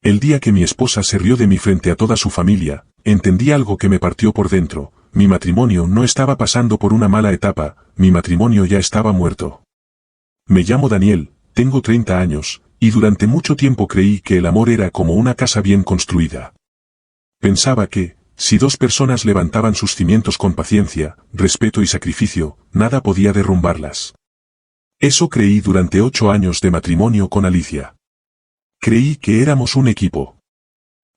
El día que mi esposa se rió de mí frente a toda su familia, entendí algo que me partió por dentro. Mi matrimonio no estaba pasando por una mala etapa, mi matrimonio ya estaba muerto. Me llamo Daniel, tengo 30 años, y durante mucho tiempo creí que el amor era como una casa bien construida. Pensaba que, si dos personas levantaban sus cimientos con paciencia, respeto y sacrificio, nada podía derrumbarlas. Eso creí durante 8 años de matrimonio con Alicia. Creí que éramos un equipo.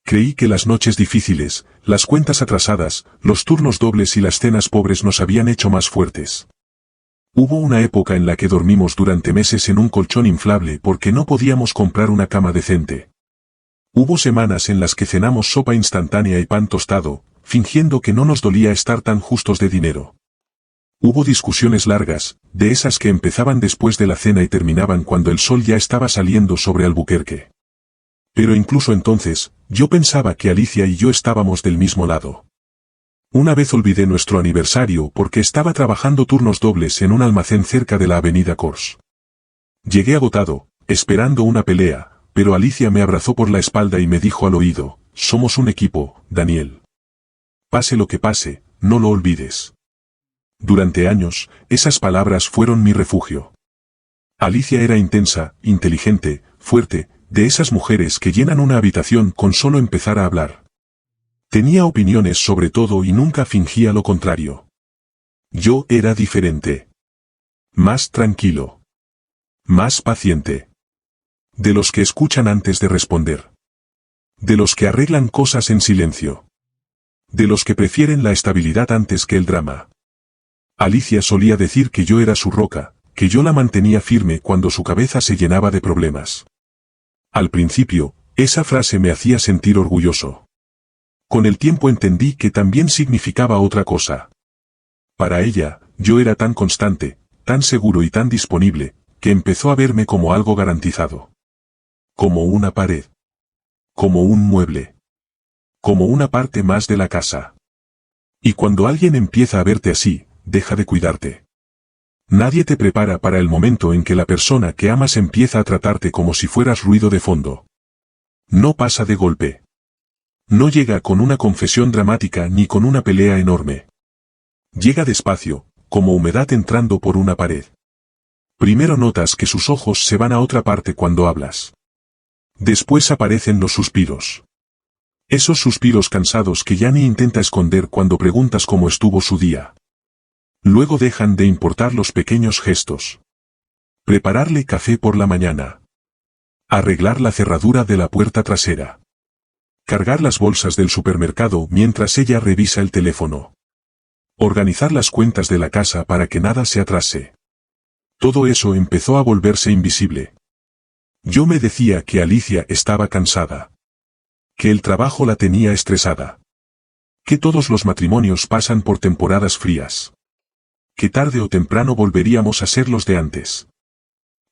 Creí que las noches difíciles, las cuentas atrasadas, los turnos dobles y las cenas pobres nos habían hecho más fuertes. Hubo una época en la que dormimos durante meses en un colchón inflable porque no podíamos comprar una cama decente. Hubo semanas en las que cenamos sopa instantánea y pan tostado, fingiendo que no nos dolía estar tan justos de dinero. Hubo discusiones largas, de esas que empezaban después de la cena y terminaban cuando el sol ya estaba saliendo sobre Albuquerque. Pero incluso entonces, yo pensaba que Alicia y yo estábamos del mismo lado. Una vez olvidé nuestro aniversario porque estaba trabajando turnos dobles en un almacén cerca de la avenida Kors. Llegué agotado, esperando una pelea, pero Alicia me abrazó por la espalda y me dijo al oído, «Somos un equipo, Daniel. Pase lo que pase, no lo olvides». Durante años, esas palabras fueron mi refugio. Alicia era intensa, inteligente, fuerte, de esas mujeres que llenan una habitación con solo empezar a hablar. Tenía opiniones sobre todo y nunca fingía lo contrario. Yo era diferente. Más tranquilo. Más paciente. De los que escuchan antes de responder. De los que arreglan cosas en silencio. De los que prefieren la estabilidad antes que el drama. Alicia solía decir que yo era su roca, que yo la mantenía firme cuando su cabeza se llenaba de problemas. Al principio, esa frase me hacía sentir orgulloso. Con el tiempo entendí que también significaba otra cosa. Para ella, yo era tan constante, tan seguro y tan disponible, que empezó a verme como algo garantizado. Como una pared. Como un mueble. Como una parte más de la casa. Y cuando alguien empieza a verte así, deja de cuidarte. Nadie te prepara para el momento en que la persona que amas empieza a tratarte como si fueras ruido de fondo. No pasa de golpe. No llega con una confesión dramática ni con una pelea enorme. Llega despacio, como humedad entrando por una pared. Primero notas que sus ojos se van a otra parte cuando hablas. Después aparecen los suspiros. Esos suspiros cansados que ya ni intenta esconder cuando preguntas cómo estuvo su día. Luego dejan de importar los pequeños gestos. Prepararle café por la mañana. Arreglar la cerradura de la puerta trasera. Cargar las bolsas del supermercado mientras ella revisa el teléfono. Organizar las cuentas de la casa para que nada se atrase. Todo eso empezó a volverse invisible. Yo me decía que Alicia estaba cansada. Que el trabajo la tenía estresada. Que todos los matrimonios pasan por temporadas frías. Que tarde o temprano volveríamos a ser los de antes.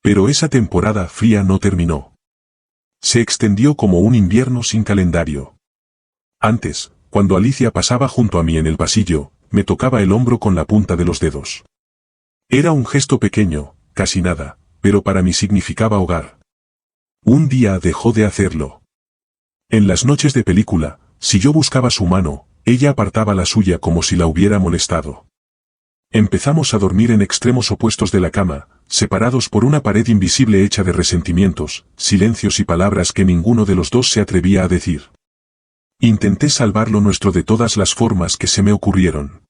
Pero esa temporada fría no terminó. Se extendió como un invierno sin calendario. Antes, cuando Alicia pasaba junto a mí en el pasillo, me tocaba el hombro con la punta de los dedos. Era un gesto pequeño, casi nada, pero para mí significaba hogar. Un día dejó de hacerlo. En las noches de película, si yo buscaba su mano, ella apartaba la suya como si la hubiera molestado. Empezamos a dormir en extremos opuestos de la cama, separados por una pared invisible hecha de resentimientos, silencios y palabras que ninguno de los dos se atrevía a decir. Intenté salvar lo nuestro de todas las formas que se me ocurrieron.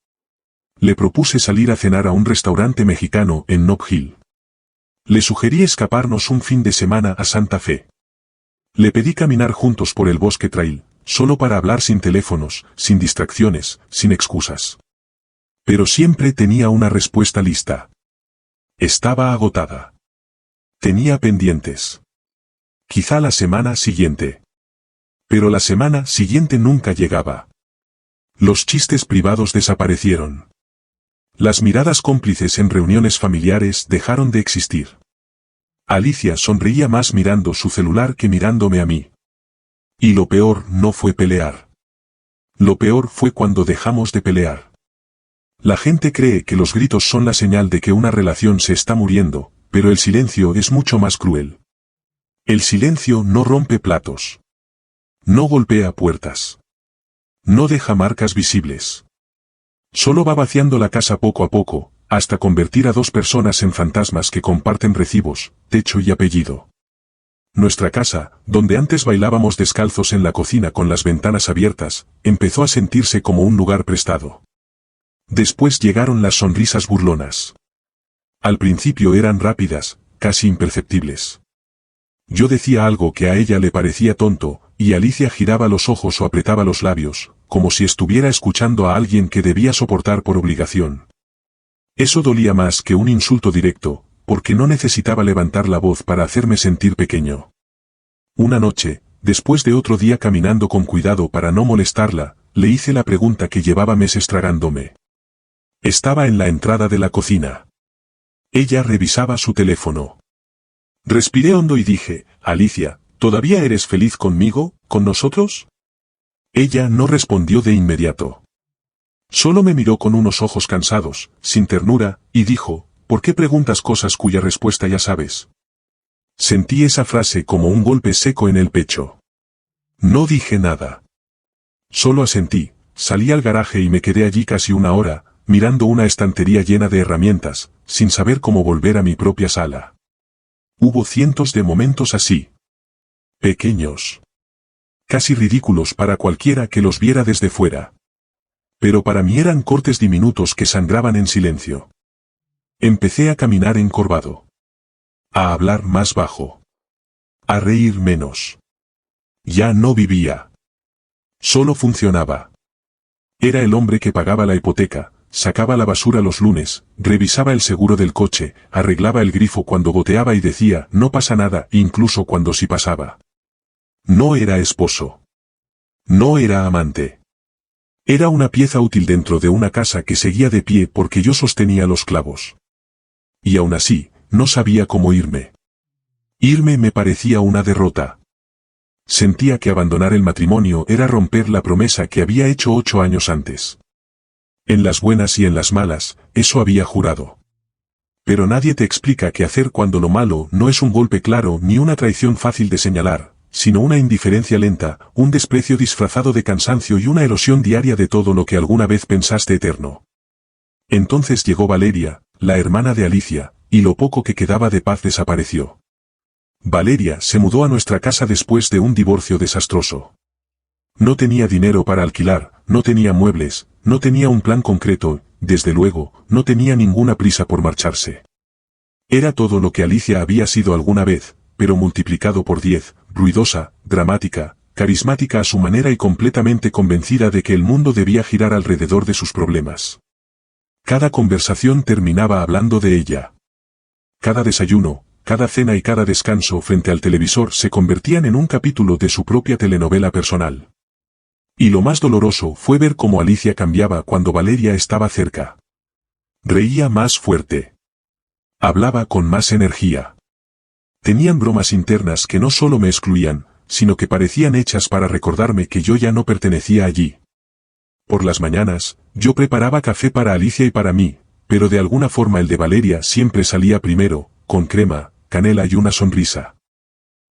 Le propuse salir a cenar a un restaurante mexicano en Nob Hill. Le sugerí escaparnos un fin de semana a Santa Fe. Le pedí caminar juntos por el bosque trail, solo para hablar sin teléfonos, sin distracciones, sin excusas. Pero siempre tenía una respuesta lista. Estaba agotada. Tenía pendientes. Quizá la semana siguiente. Pero la semana siguiente nunca llegaba. Los chistes privados desaparecieron. Las miradas cómplices en reuniones familiares dejaron de existir. Alicia sonreía más mirando su celular que mirándome a mí. Y lo peor no fue pelear. Lo peor fue cuando dejamos de pelear. La gente cree que los gritos son la señal de que una relación se está muriendo, pero el silencio es mucho más cruel. El silencio no rompe platos. No golpea puertas. No deja marcas visibles. Solo va vaciando la casa poco a poco, hasta convertir a dos personas en fantasmas que comparten recibos, techo y apellido. Nuestra casa, donde antes bailábamos descalzos en la cocina con las ventanas abiertas, empezó a sentirse como un lugar prestado. Después llegaron las sonrisas burlonas. Al principio eran rápidas, casi imperceptibles. Yo decía algo que a ella le parecía tonto, y Alicia giraba los ojos o apretaba los labios, como si estuviera escuchando a alguien que debía soportar por obligación. Eso dolía más que un insulto directo, porque no necesitaba levantar la voz para hacerme sentir pequeño. Una noche, después de otro día caminando con cuidado para no molestarla, le hice la pregunta que llevaba meses tragándome. Estaba en la entrada de la cocina. Ella revisaba su teléfono. Respiré hondo y dije, Alicia, ¿todavía eres feliz conmigo, con nosotros? Ella no respondió de inmediato. Solo me miró con unos ojos cansados, sin ternura, y dijo, ¿por qué preguntas cosas cuya respuesta ya sabes? Sentí esa frase como un golpe seco en el pecho. No dije nada. Solo asentí, salí al garaje y me quedé allí casi una hora, mirando una estantería llena de herramientas, sin saber cómo volver a mi propia sala. Hubo cientos de momentos así. Pequeños. Casi ridículos para cualquiera que los viera desde fuera. Pero para mí eran cortes diminutos que sangraban en silencio. Empecé a caminar encorvado. A hablar más bajo. A reír menos. Ya no vivía. Solo funcionaba. Era el hombre que pagaba la hipoteca, sacaba la basura los lunes, revisaba el seguro del coche, arreglaba el grifo cuando goteaba y decía, no pasa nada, incluso cuando sí pasaba. No era esposo. No era amante. Era una pieza útil dentro de una casa que seguía de pie porque yo sostenía los clavos. Y aún así, no sabía cómo irme. Irme me parecía una derrota. Sentía que abandonar el matrimonio era romper la promesa que había hecho 8 años antes. En las buenas y en las malas, eso había jurado. Pero nadie te explica qué hacer cuando lo malo no es un golpe claro ni una traición fácil de señalar, sino una indiferencia lenta, un desprecio disfrazado de cansancio y una erosión diaria de todo lo que alguna vez pensaste eterno. Entonces llegó Valeria, la hermana de Alicia, y lo poco que quedaba de paz desapareció. Valeria se mudó a nuestra casa después de un divorcio desastroso. No tenía dinero para alquilar, no tenía muebles, no tenía un plan concreto, desde luego, no tenía ninguna prisa por marcharse. Era todo lo que Alicia había sido alguna vez, pero multiplicado por 10, ruidosa, dramática, carismática a su manera y completamente convencida de que el mundo debía girar alrededor de sus problemas. Cada conversación terminaba hablando de ella. Cada desayuno, cada cena y cada descanso frente al televisor se convertían en un capítulo de su propia telenovela personal. Y lo más doloroso fue ver cómo Alicia cambiaba cuando Valeria estaba cerca. Reía más fuerte. Hablaba con más energía. Tenían bromas internas que no solo me excluían, sino que parecían hechas para recordarme que yo ya no pertenecía allí. Por las mañanas, yo preparaba café para Alicia y para mí, pero de alguna forma el de Valeria siempre salía primero, con crema, canela y una sonrisa.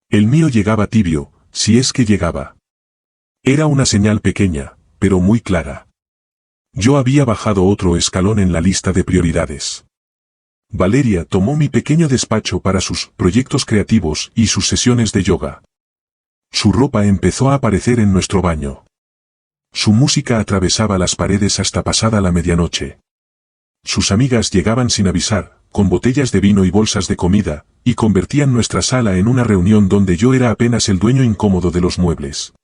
El mío llegaba tibio, si es que llegaba. Era una señal pequeña, pero muy clara. Yo había bajado otro escalón en la lista de prioridades. Valeria tomó mi pequeño despacho para sus proyectos creativos y sus sesiones de yoga. Su ropa empezó a aparecer en nuestro baño. Su música atravesaba las paredes hasta pasada la medianoche. Sus amigas llegaban sin avisar, con botellas de vino y bolsas de comida, y convertían nuestra sala en una reunión donde yo era apenas el dueño incómodo de los muebles.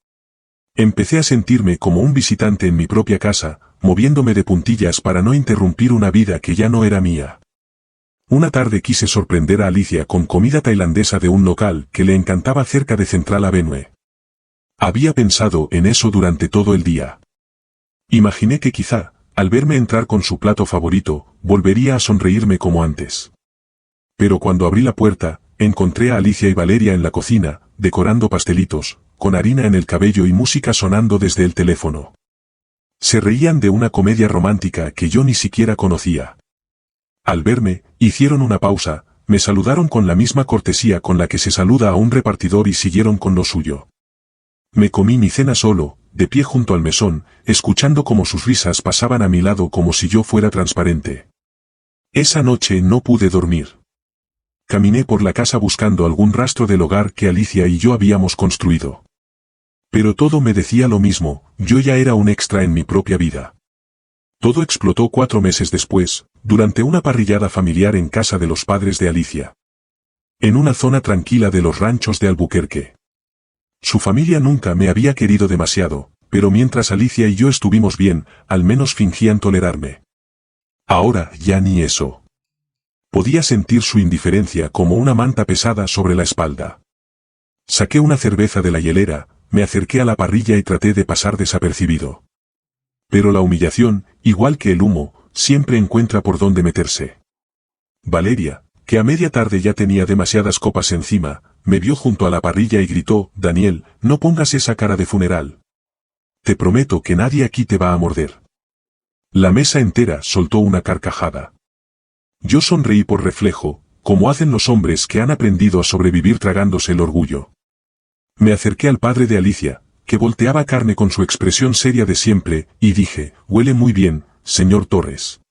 Empecé a sentirme como un visitante en mi propia casa, moviéndome de puntillas para no interrumpir una vida que ya no era mía. Una tarde quise sorprender a Alicia con comida tailandesa de un local que le encantaba cerca de Central Avenue. Había pensado en eso durante todo el día. Imaginé que quizá, al verme entrar con su plato favorito, volvería a sonreírme como antes. Pero cuando abrí la puerta, encontré a Alicia y Valeria en la cocina, decorando pastelitos, con harina en el cabello y música sonando desde el teléfono. Se reían de una comedia romántica que yo ni siquiera conocía. Al verme, hicieron una pausa, me saludaron con la misma cortesía con la que se saluda a un repartidor y siguieron con lo suyo. Me comí mi cena solo, de pie junto al mesón, escuchando cómo sus risas pasaban a mi lado como si yo fuera transparente. Esa noche no pude dormir. Caminé por la casa buscando algún rastro del hogar que Alicia y yo habíamos construido. Pero todo me decía lo mismo, yo ya era un extra en mi propia vida. Todo explotó 4 meses después, durante una parrillada familiar en casa de los padres de Alicia. En una zona tranquila de los ranchos de Albuquerque. Su familia nunca me había querido demasiado, pero mientras Alicia y yo estuvimos bien, al menos fingían tolerarme. Ahora ya ni eso. Podía sentir su indiferencia como una manta pesada sobre la espalda. Saqué una cerveza de la hielera, me acerqué a la parrilla y traté de pasar desapercibido. Pero la humillación, igual que el humo, siempre encuentra por dónde meterse. Valeria, que a media tarde ya tenía demasiadas copas encima, me vio junto a la parrilla y gritó: «Daniel, no pongas esa cara de funeral. Te prometo que nadie aquí te va a morder». La mesa entera soltó una carcajada. Yo sonreí por reflejo, como hacen los hombres que han aprendido a sobrevivir tragándose el orgullo. Me acerqué al padre de Alicia, que volteaba carne con su expresión seria de siempre, y dije: «Huele muy bien, señor Torres».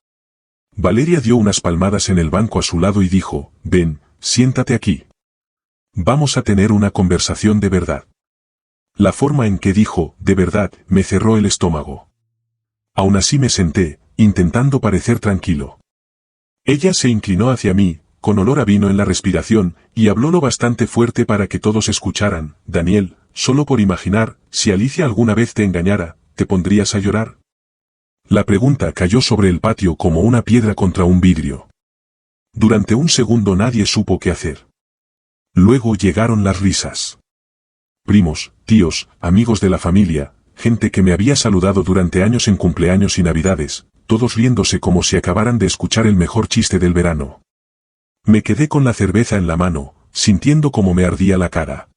Valeria dio unas palmadas en el banco a su lado y dijo: «Ven, siéntate aquí. Vamos a tener una conversación de verdad». La forma en que dijo «de verdad» me cerró el estómago. Aún así me senté, intentando parecer tranquilo. Ella se inclinó hacia mí, con olor a vino en la respiración, y habló lo bastante fuerte para que todos escucharan: «Daniel, solo por imaginar, si Alicia alguna vez te engañara, ¿te pondrías a llorar?». La pregunta cayó sobre el patio como una piedra contra un vidrio. Durante un segundo nadie supo qué hacer. Luego llegaron las risas. Primos, tíos, amigos de la familia, gente que me había saludado durante años en cumpleaños y navidades, todos riéndose como si acabaran de escuchar el mejor chiste del verano. Me quedé con la cerveza en la mano, sintiendo cómo me ardía la cara.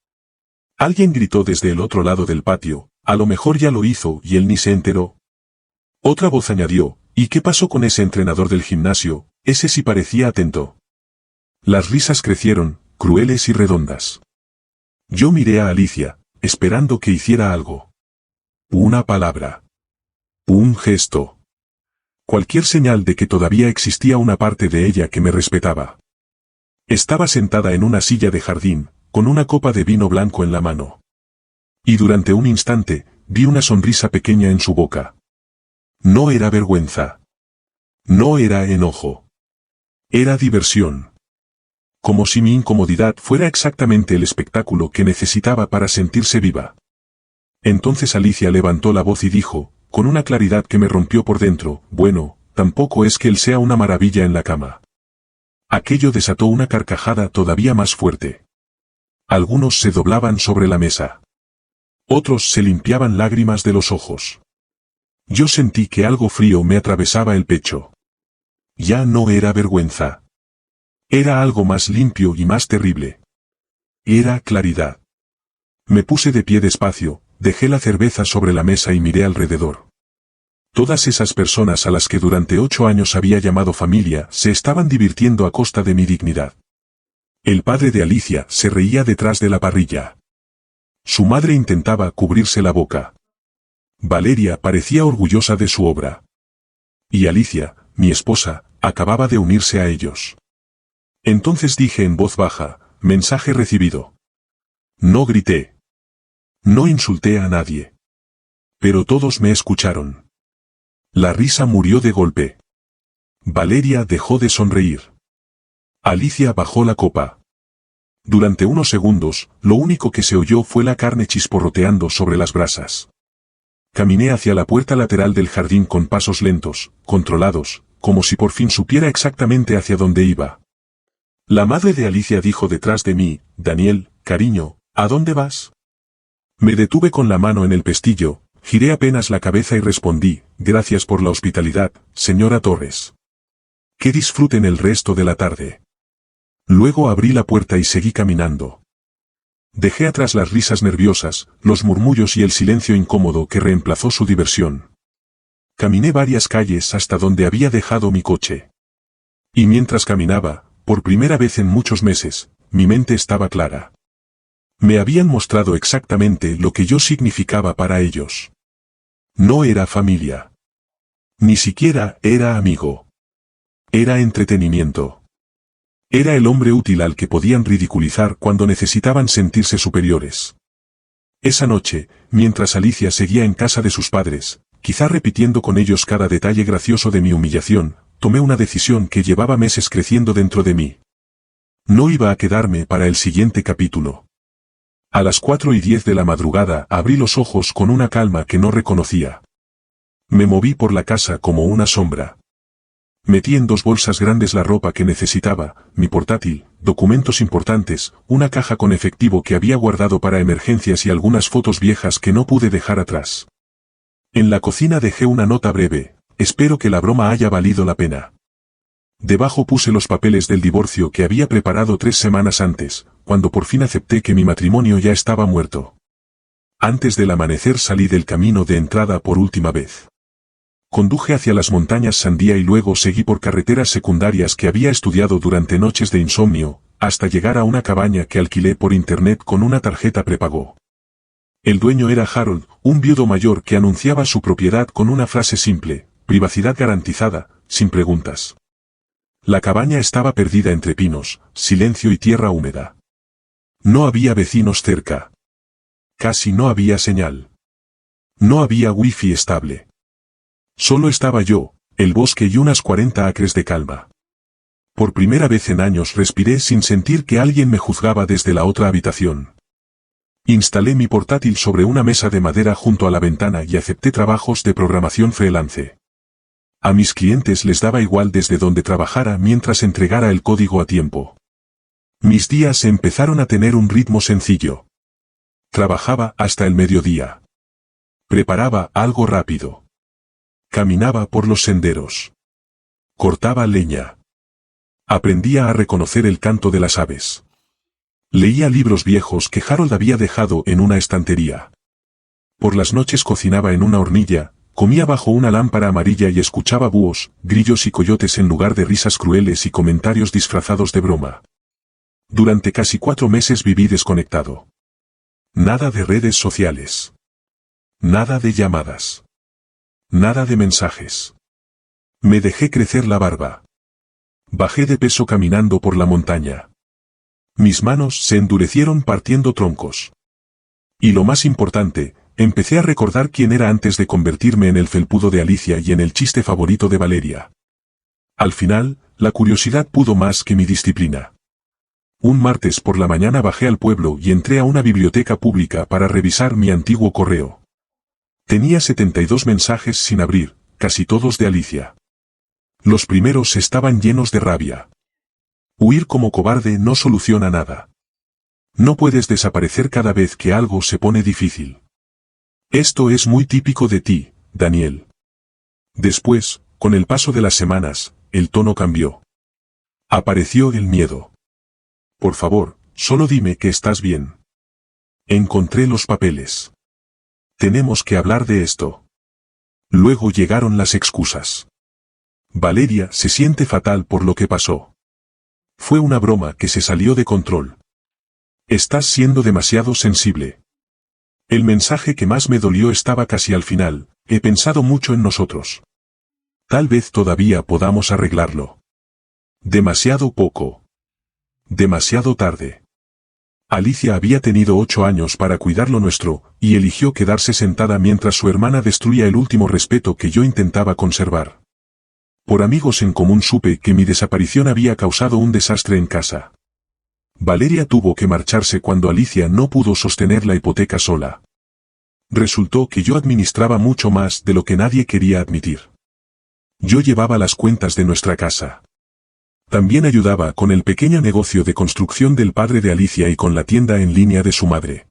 Alguien gritó desde el otro lado del patio: «A lo mejor ya lo hizo y él ni se enteró». Otra voz añadió: «¿Y qué pasó con ese entrenador del gimnasio? Ese sí parecía atento». Las risas crecieron, crueles y redondas. Yo miré a Alicia, esperando que hiciera algo. Una palabra. Un gesto. Cualquier señal de que todavía existía una parte de ella que me respetaba. Estaba sentada en una silla de jardín, con una copa de vino blanco en la mano. Y durante un instante, vi una sonrisa pequeña en su boca. No era vergüenza. No era enojo. Era diversión. Como si mi incomodidad fuera exactamente el espectáculo que necesitaba para sentirse viva. Entonces Alicia levantó la voz y dijo, con una claridad que me rompió por dentro: «Bueno, tampoco es que él sea una maravilla en la cama». Aquello desató una carcajada todavía más fuerte. Algunos se doblaban sobre la mesa. Otros se limpiaban lágrimas de los ojos. Yo sentí que algo frío me atravesaba el pecho. Ya no era vergüenza. Era algo más limpio y más terrible. Era claridad. Me puse de pie despacio, dejé la cerveza sobre la mesa y miré alrededor. Todas esas personas a las que durante 8 años había llamado familia se estaban divirtiendo a costa de mi dignidad. El padre de Alicia se reía detrás de la parrilla. Su madre intentaba cubrirse la boca. Valeria parecía orgullosa de su obra. Y Alicia, mi esposa, acababa de unirse a ellos. Entonces dije en voz baja: «Mensaje recibido». No grité. No insulté a nadie. Pero todos me escucharon. La risa murió de golpe. Valeria dejó de sonreír. Alicia bajó la copa. Durante unos segundos, lo único que se oyó fue la carne chisporroteando sobre las brasas. Caminé hacia la puerta lateral del jardín con pasos lentos, controlados, como si por fin supiera exactamente hacia dónde iba. La madre de Alicia dijo detrás de mí: «Daniel, cariño, ¿a dónde vas?». Me detuve con la mano en el pestillo, giré apenas la cabeza y respondí: «Gracias por la hospitalidad, señora Torres. Que disfruten el resto de la tarde». Luego abrí la puerta y seguí caminando. Dejé atrás las risas nerviosas, los murmullos y el silencio incómodo que reemplazó su diversión. Caminé varias calles hasta donde había dejado mi coche. Y mientras caminaba, por primera vez en muchos meses, mi mente estaba clara. Me habían mostrado exactamente lo que yo significaba para ellos. No era familia. Ni siquiera era amigo. Era entretenimiento. Era el hombre útil al que podían ridiculizar cuando necesitaban sentirse superiores. Esa noche, mientras Alicia seguía en casa de sus padres, quizá repitiendo con ellos cada detalle gracioso de mi humillación, tomé una decisión que llevaba meses creciendo dentro de mí. No iba a quedarme para el siguiente capítulo. A las 4:10 de la madrugada abrí los ojos con una calma que no reconocía. Me moví por la casa como una sombra. Metí en 2 bolsas grandes la ropa que necesitaba, mi portátil, documentos importantes, una caja con efectivo que había guardado para emergencias y algunas fotos viejas que no pude dejar atrás. En la cocina dejé una nota breve: espero que la broma haya valido la pena. Debajo puse los papeles del divorcio que había preparado 3 semanas antes, cuando por fin acepté que mi matrimonio ya estaba muerto. Antes del amanecer salí del camino de entrada por última vez. Conduje hacia las montañas Sandía y luego seguí por carreteras secundarias que había estudiado durante noches de insomnio, hasta llegar a una cabaña que alquilé por internet con una tarjeta prepago. El dueño era Harold, un viudo mayor que anunciaba su propiedad con una frase simple: privacidad garantizada, sin preguntas. La cabaña estaba perdida entre pinos, silencio y tierra húmeda. No había vecinos cerca. Casi no había señal. No había wifi estable. Solo estaba yo, el bosque y unas 40 acres de calma. Por primera vez en años respiré sin sentir que alguien me juzgaba desde la otra habitación. Instalé mi portátil sobre una mesa de madera junto a la ventana y acepté trabajos de programación freelance. A mis clientes les daba igual desde donde trabajara mientras entregara el código a tiempo. Mis días empezaron a tener un ritmo sencillo. Trabajaba hasta el mediodía. Preparaba algo rápido. Caminaba por los senderos. Cortaba leña. Aprendía a reconocer el canto de las aves. Leía libros viejos que Harold había dejado en una estantería. Por las noches cocinaba en una hornilla, comía bajo una lámpara amarilla y escuchaba búhos, grillos y coyotes en lugar de risas crueles y comentarios disfrazados de broma. Durante casi 4 meses viví desconectado. Nada de redes sociales. Nada de llamadas. Nada de mensajes. Me dejé crecer la barba. Bajé de peso caminando por la montaña. Mis manos se endurecieron partiendo troncos. Y lo más importante, empecé a recordar quién era antes de convertirme en el felpudo de Alicia y en el chiste favorito de Valeria. Al final, la curiosidad pudo más que mi disciplina. Un martes por la mañana bajé al pueblo y entré a una biblioteca pública para revisar mi antiguo correo. Tenía 72 mensajes sin abrir, casi todos de Alicia. Los primeros estaban llenos de rabia. Huir como cobarde no soluciona nada. No puedes desaparecer cada vez que algo se pone difícil. Esto es muy típico de ti, Daniel. Después, con el paso de las semanas, el tono cambió. Apareció el miedo. Por favor, solo dime que estás bien. Encontré los papeles. Tenemos que hablar de esto. Luego llegaron las excusas. Valeria se siente fatal por lo que pasó. Fue una broma que se salió de control. Estás siendo demasiado sensible. El mensaje que más me dolió estaba casi al final: he pensado mucho en nosotros. Tal vez todavía podamos arreglarlo. Demasiado poco. Demasiado tarde. Alicia había tenido 8 años para cuidar lo nuestro, y eligió quedarse sentada mientras su hermana destruía el último respeto que yo intentaba conservar. Por amigos en común supe que mi desaparición había causado un desastre en casa. Valeria tuvo que marcharse cuando Alicia no pudo sostener la hipoteca sola. Resultó que yo administraba mucho más de lo que nadie quería admitir. Yo llevaba las cuentas de nuestra casa. También ayudaba con el pequeño negocio de construcción del padre de Alicia y con la tienda en línea de su madre.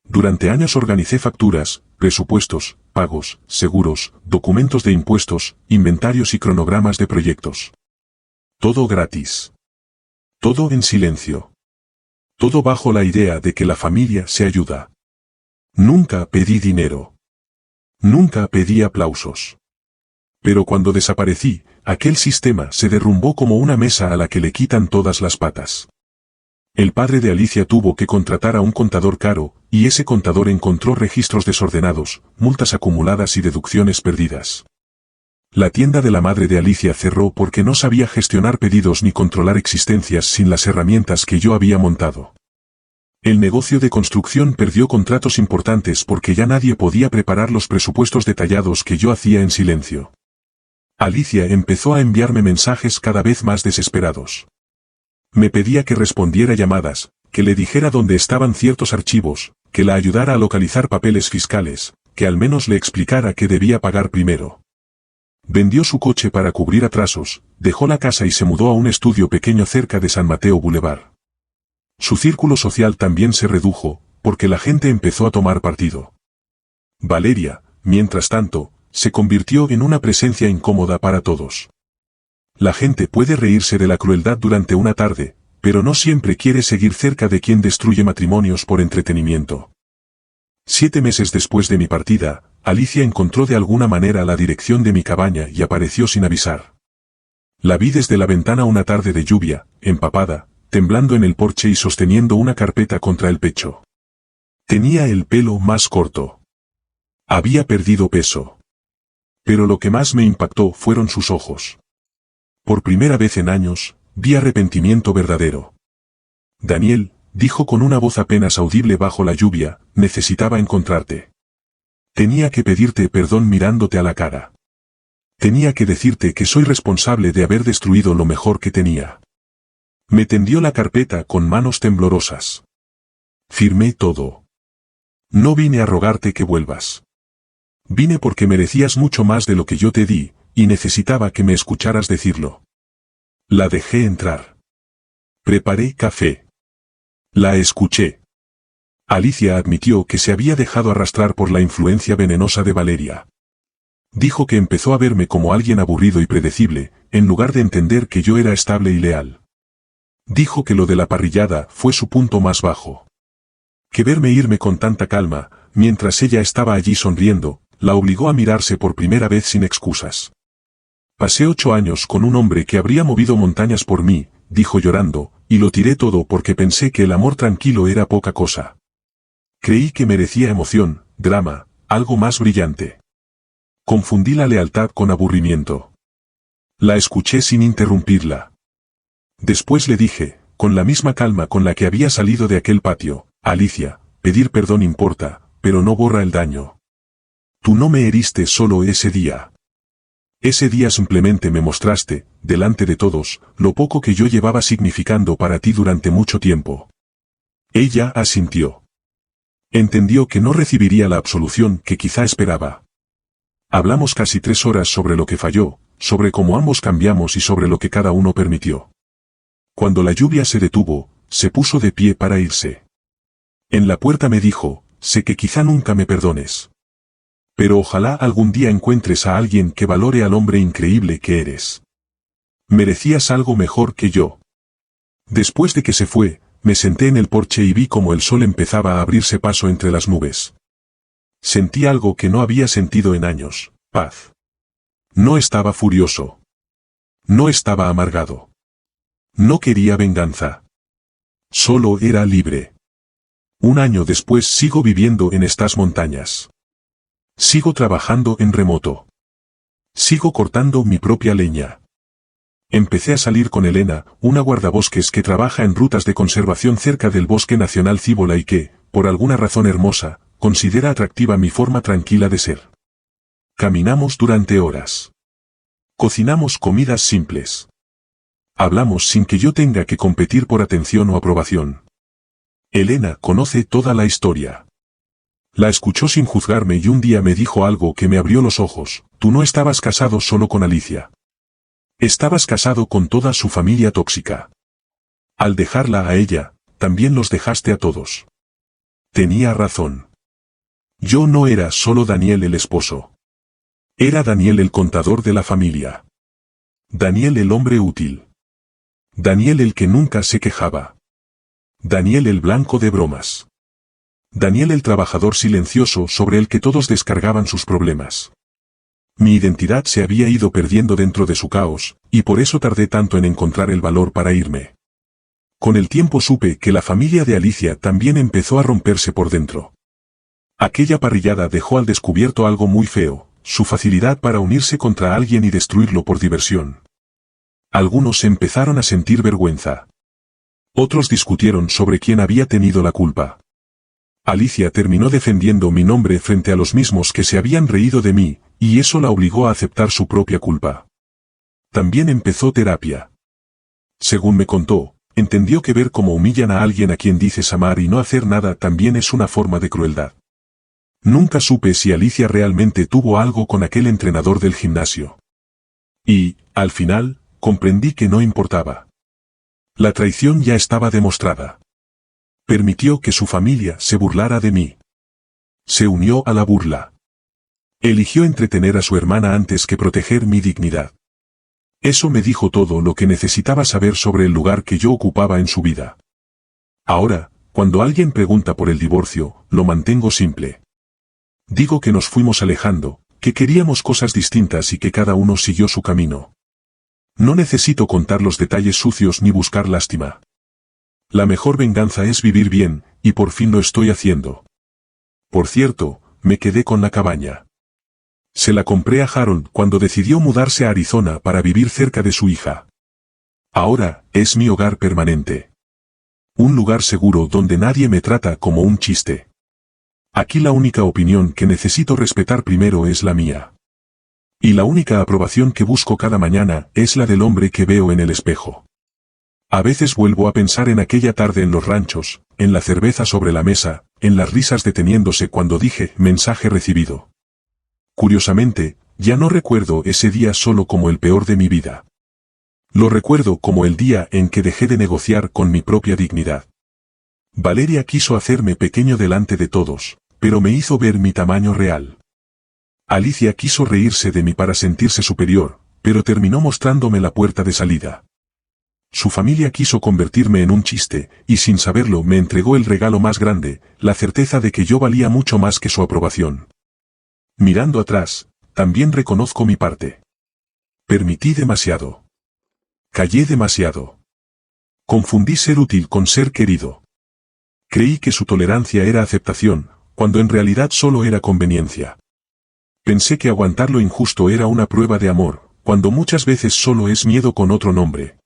Durante años organicé facturas, presupuestos, pagos, seguros, documentos de impuestos, inventarios y cronogramas de proyectos. Todo gratis. Todo en silencio. Todo bajo la idea de que la familia se ayuda. Nunca pedí dinero. Nunca pedí aplausos. Pero cuando desaparecí, aquel sistema se derrumbó como una mesa a la que le quitan todas las patas. El padre de Alicia tuvo que contratar a un contador caro, y ese contador encontró registros desordenados, multas acumuladas y deducciones perdidas. La tienda de la madre de Alicia cerró porque no sabía gestionar pedidos ni controlar existencias sin las herramientas que yo había montado. El negocio de construcción perdió contratos importantes porque ya nadie podía preparar los presupuestos detallados que yo hacía en silencio. Alicia empezó a enviarme mensajes cada vez más desesperados. Me pedía que respondiera llamadas, que le dijera dónde estaban ciertos archivos, que la ayudara a localizar papeles fiscales, que al menos le explicara qué debía pagar primero. Vendió su coche para cubrir atrasos, dejó la casa y se mudó a un estudio pequeño cerca de San Mateo Boulevard. Su círculo social también se redujo, porque la gente empezó a tomar partido. Valeria, mientras tanto, se convirtió en una presencia incómoda para todos. La gente puede reírse de la crueldad durante una tarde, pero no siempre quiere seguir cerca de quien destruye matrimonios por entretenimiento. 7 meses después de mi partida, Alicia encontró de alguna manera la dirección de mi cabaña y apareció sin avisar. La vi desde la ventana una tarde de lluvia, empapada, temblando en el porche y sosteniendo una carpeta contra el pecho. Tenía el pelo más corto. Había perdido peso. Pero lo que más me impactó fueron sus ojos. Por primera vez en años, vi arrepentimiento verdadero. Daniel, dijo con una voz apenas audible bajo la lluvia, necesitaba encontrarte. Tenía que pedirte perdón mirándote a la cara. Tenía que decirte que soy responsable de haber destruido lo mejor que tenía. Me tendió la carpeta con manos temblorosas. Firmé todo. No vine a rogarte que vuelvas. Vine porque merecías mucho más de lo que yo te di, y necesitaba que me escucharas decirlo. La dejé entrar. Preparé café. La escuché. Alicia admitió que se había dejado arrastrar por la influencia venenosa de Valeria. Dijo que empezó a verme como alguien aburrido y predecible, en lugar de entender que yo era estable y leal. Dijo que lo de la parrillada fue su punto más bajo. Que verme irme con tanta calma, mientras ella estaba allí sonriendo, la obligó a mirarse por primera vez sin excusas. Pasé 8 años con un hombre que habría movido montañas por mí, dijo llorando, y lo tiré todo porque pensé que el amor tranquilo era poca cosa. Creí que merecía emoción, drama, algo más brillante. Confundí la lealtad con aburrimiento. La escuché sin interrumpirla. Después le dije, con la misma calma con la que había salido de aquel patio, Alicia, pedir perdón importa, pero no borra el daño. Tú no me heriste solo ese día. Ese día simplemente me mostraste, delante de todos, lo poco que yo llevaba significando para ti durante mucho tiempo. Ella asintió. Entendió que no recibiría la absolución que quizá esperaba. Hablamos casi 3 horas sobre lo que falló, sobre cómo ambos cambiamos y sobre lo que cada uno permitió. Cuando la lluvia se detuvo, se puso de pie para irse. En la puerta me dijo, sé que quizá nunca me perdones. Pero ojalá algún día encuentres a alguien que valore al hombre increíble que eres. Merecías algo mejor que yo. Después de que se fue, me senté en el porche y vi cómo el sol empezaba a abrirse paso entre las nubes. Sentí algo que no había sentido en años, paz. No estaba furioso. No estaba amargado. No quería venganza. Solo era libre. 1 año después sigo viviendo en estas montañas. Sigo trabajando en remoto. Sigo cortando mi propia leña. Empecé a salir con Elena, una guardabosques que trabaja en rutas de conservación cerca del Bosque Nacional Cíbola y que, por alguna razón hermosa, considera atractiva mi forma tranquila de ser. Caminamos durante horas. Cocinamos comidas simples. Hablamos sin que yo tenga que competir por atención o aprobación. Elena conoce toda la historia. La escuchó sin juzgarme y un día me dijo algo que me abrió los ojos, tú no estabas casado solo con Alicia. Estabas casado con toda su familia tóxica. Al dejarla a ella, también los dejaste a todos. Tenía razón. Yo no era solo Daniel el esposo. Era Daniel el contador de la familia. Daniel el hombre útil. Daniel el que nunca se quejaba. Daniel el blanco de bromas. Daniel el trabajador silencioso sobre el que todos descargaban sus problemas. Mi identidad se había ido perdiendo dentro de su caos, y por eso tardé tanto en encontrar el valor para irme. Con el tiempo supe que la familia de Alicia también empezó a romperse por dentro. Aquella parrillada dejó al descubierto algo muy feo, su facilidad para unirse contra alguien y destruirlo por diversión. Algunos empezaron a sentir vergüenza. Otros discutieron sobre quién había tenido la culpa. Alicia terminó defendiendo mi nombre frente a los mismos que se habían reído de mí, y eso la obligó a aceptar su propia culpa. También empezó terapia. Según me contó, entendió que ver cómo humillan a alguien a quien dices amar y no hacer nada también es una forma de crueldad. Nunca supe si Alicia realmente tuvo algo con aquel entrenador del gimnasio. Y, al final, comprendí que no importaba. La traición ya estaba demostrada. Permitió que su familia se burlara de mí. Se unió a la burla. Eligió entretener a su hermana antes que proteger mi dignidad. Eso me dijo todo lo que necesitaba saber sobre el lugar que yo ocupaba en su vida. Ahora, cuando alguien pregunta por el divorcio, lo mantengo simple. Digo que nos fuimos alejando, que queríamos cosas distintas y que cada uno siguió su camino. No necesito contar los detalles sucios ni buscar lástima. La mejor venganza es vivir bien, y por fin lo estoy haciendo. Por cierto, me quedé con la cabaña. Se la compré a Harold cuando decidió mudarse a Arizona para vivir cerca de su hija. Ahora, es mi hogar permanente. Un lugar seguro donde nadie me trata como un chiste. Aquí la única opinión que necesito respetar primero es la mía. Y la única aprobación que busco cada mañana es la del hombre que veo en el espejo. A veces vuelvo a pensar en aquella tarde en los ranchos, en la cerveza sobre la mesa, en las risas deteniéndose cuando dije mensaje recibido. Curiosamente, ya no recuerdo ese día solo como el peor de mi vida. Lo recuerdo como el día en que dejé de negociar con mi propia dignidad. Valeria quiso hacerme pequeño delante de todos, pero me hizo ver mi tamaño real. Alicia quiso reírse de mí para sentirse superior, pero terminó mostrándome la puerta de salida. Su familia quiso convertirme en un chiste, y sin saberlo me entregó el regalo más grande, la certeza de que yo valía mucho más que su aprobación. Mirando atrás, también reconozco mi parte. Permití demasiado. Callé demasiado. Confundí ser útil con ser querido. Creí que su tolerancia era aceptación, cuando en realidad solo era conveniencia. Pensé que aguantar lo injusto era una prueba de amor, cuando muchas veces solo es miedo con otro nombre.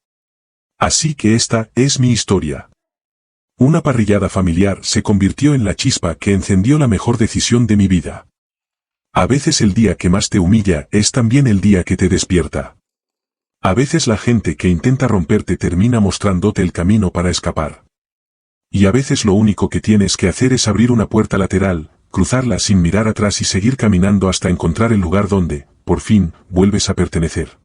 Así que esta es mi historia. Una parrillada familiar se convirtió en la chispa que encendió la mejor decisión de mi vida. A veces el día que más te humilla es también el día que te despierta. A veces la gente que intenta romperte termina mostrándote el camino para escapar. Y a veces lo único que tienes que hacer es abrir una puerta lateral, cruzarla sin mirar atrás y seguir caminando hasta encontrar el lugar donde, por fin, vuelves a pertenecer.